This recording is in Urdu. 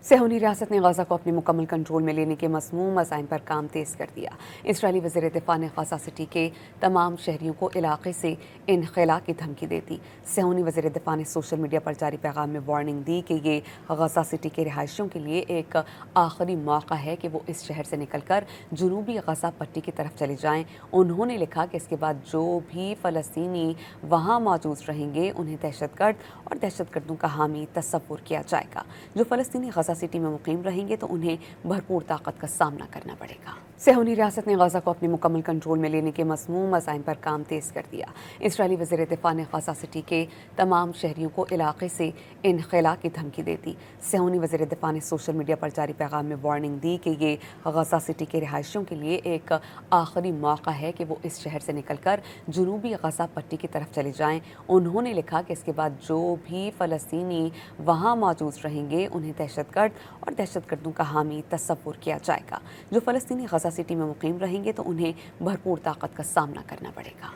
صہیونی ریاست نے غزہ کو اپنے مکمل کنٹرول میں لینے کے مذموم عزائم پر کام تیز کر دیا۔ اسرائیلی وزیر دفاع نے غزہ سٹی کے تمام شہریوں کو علاقے سے انخلا کی دھمکی دے دی۔ صہیونی وزیر دفاع نے سوشل میڈیا پر جاری پیغام میں وارننگ دی کہ یہ غزہ سٹی کے رہائشیوں کے لیے ایک آخری موقع ہے کہ وہ اس شہر سے نکل کر جنوبی غزہ پٹی کی طرف چلے جائیں۔ انہوں نے لکھا کہ اس کے بعد جو بھی فلسطینی وہاں موجود رہیں گے انہیں دہشت گرد اور دہشت گردوں کا حامی تصور کیا جائے گا۔ جو فلسطینی غزہ سٹی میں مقیم رہیں گے تو انہیں بھرپور طاقت کا سامنا کرنا پڑے گا۔ صہیونی ریاست نے غزہ کو اپنے مکمل کنٹرول میں لینے کے مذموم عزائم پر کام تیز کر دیا۔ اسرائیلی وزیر دفاع نے غزہ سٹی کے تمام شہریوں کو علاقے سے انخلا کی دھمکی دے دی۔ صہیونی وزیر دفاع نے سوشل میڈیا پر جاری پیغام میں وارننگ دی کہ یہ غزہ سٹی کے رہائشیوں کے لیے ایک آخری موقع ہے کہ وہ اس شہر سے نکل کر جنوبی غزہ پٹی کی طرف چلے جائیں۔ انہوں نے لکھا کہ اس کے بعد جو بھی فلسطینی وہاں موجود رہیں گے انہیں دہشت گرد اور دہشت گردوں کا حامی تصور کیا جائے گا۔ جو فلسطینی غزہ سٹی میں مقیم رہیں گے تو انہیں بھرپور طاقت کا سامنا کرنا پڑے گا۔